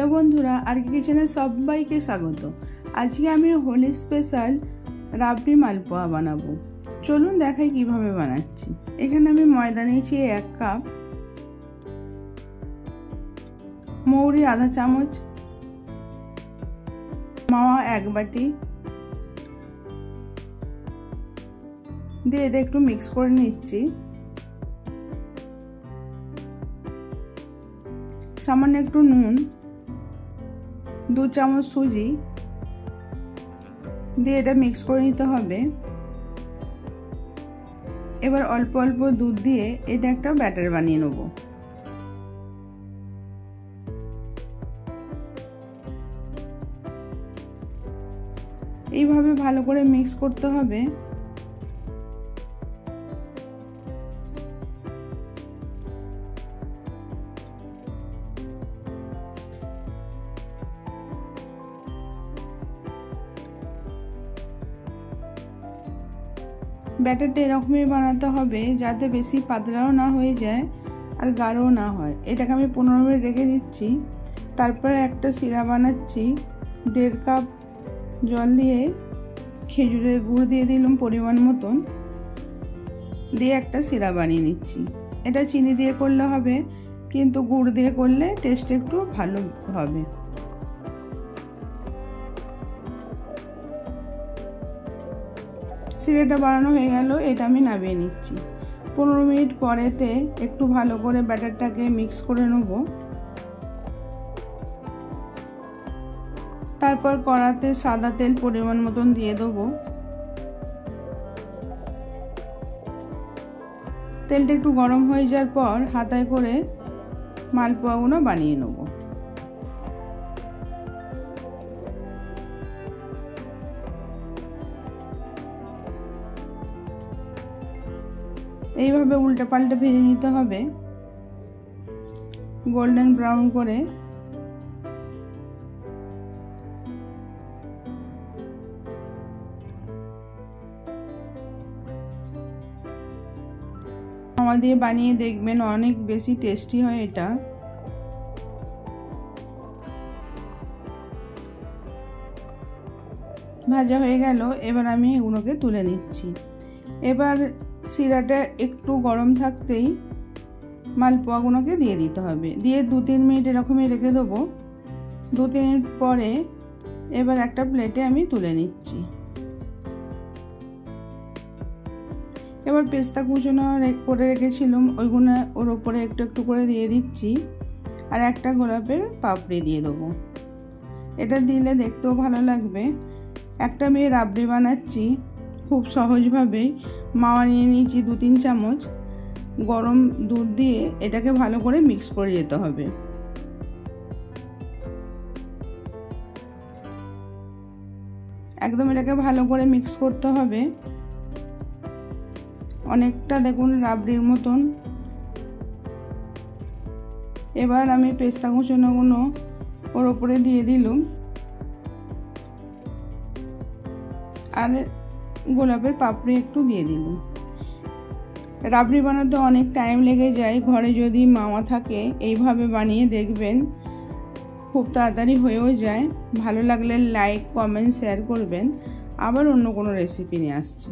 Hello বন্ধুরা, আরকে কিচেনে সবাইকে স্বাগত। আজকে আমি হোলি স্পেশাল রাবড়ি মালপোয়া বানাবো। চলুন দেখাই কিভাবে বানাচ্ছি। এখানে আমি ময়দা নিয়েছি 1 কাপ, মৌরি আধা চামচ, মাওয়া 1 বাটি দিয়ে এটা একটু মিক্স করে নিচ্ছি। সামান্য একটু নুন, 2 চামচ সুজি দিয়ে এটা মিক্স করে নিতে হবে। এবার অল্প অল্প দুধ দিয়ে এটা একটা ব্যাটার বানিয়ে নেব। এইভাবে ভালো করে মিক্স করতে হবে। ব্যাটারটা এরকমই বানাতে হবে যাতে বেশি পাতলাও না হয়ে যায় আর গাঢ়ও না হয়। এটাকে আমি 15 মিনিট রেখে দিচ্ছি। তারপরে একটা সিরা বানাচ্ছি। 1.5 কাপ জল দিয়ে খেজুরের গুড় দিয়ে দিলাম পরিমাণ মতন, দিয়ে একটা সিরা বানিয়ে নিচ্ছি। এটা চিনি দিয়ে করলে হবে, কিন্তু গুড় দিয়ে করলে টেস্ট একটু ভালো হবে। সিরাটা বানানো হয়ে গেল, এটা আমি নামিয়ে নিচ্ছি। 15 মিনিট পরেতে একটু ভালো করে ব্যাটারটাকে মিক্স করে নেব। তারপর কড়াতে সাদা তেল পরিমাণ মতন দিয়ে দেবো। তেলটা একটু গরম হয়ে যাওয়ার পর হাতায় করে মালপোয়াগুলো বানিয়ে নেব। এইভাবে উল্টে পাল্টে ভেজে নিতে হবে গোল্ডেন ব্রাউন করে। মাওয়া দিয়ে বানিয়ে দেখবেন, অনেক বেশি টেস্টি হয় এটা। ভাজা হয়ে গেল, এবার আমি এগুলোকে তুলে নিচ্ছি। এবার সিরাটা একটু গরম থাকতেই মালপোয়াগুলোকে দিয়ে দিতে হবে। দিয়ে 2-3 মিনিট এরকমই রেখে দেবো। 2-3 মিনিট পরে এবার একটা প্লেটে আমি তুলে নিচ্ছি। এবার পেস্তা কুচনো করে রেখেছিলাম, ওইগুলো ওর ওপরে একটু একটু করে দিয়ে দিচ্ছি। আর একটা গোলাপের পাপড়ি দিয়ে দেবো। এটা দিলে দেখতেও ভালো লাগবে। একটা আমি রাবড়ি বানাচ্ছি খুব সহজভাবেই। মাওয়া নিয়ে নিয়েছি 2-3 চামচ, গরম দুধ দিয়ে এটাকে ভালো করে মিক্স করে যেতে হবে। একদম এটাকে ভালো করে মিক্স করতে হবে। অনেকটা দেখুন রাবড়ির মতন। এবার আমি পেস্তা কুচনোগুলো ওর ওপরে দিয়ে দিলাম আর গোলাপের পাপড়ি একটু দিয়ে দিলাম। রাবড়ি বানাতে অনেক টাইম লেগে যায়। ঘরে যদি মাওয়া থাকে এইভাবে বানিয়ে দেখবেন, খুব তাড়াতাড়ি হয়েও যায়। ভালো লাগলে লাইক, কমেন্ট, শেয়ার করবেন। আবার অন্য কোনো রেসিপি নিয়ে আসছি।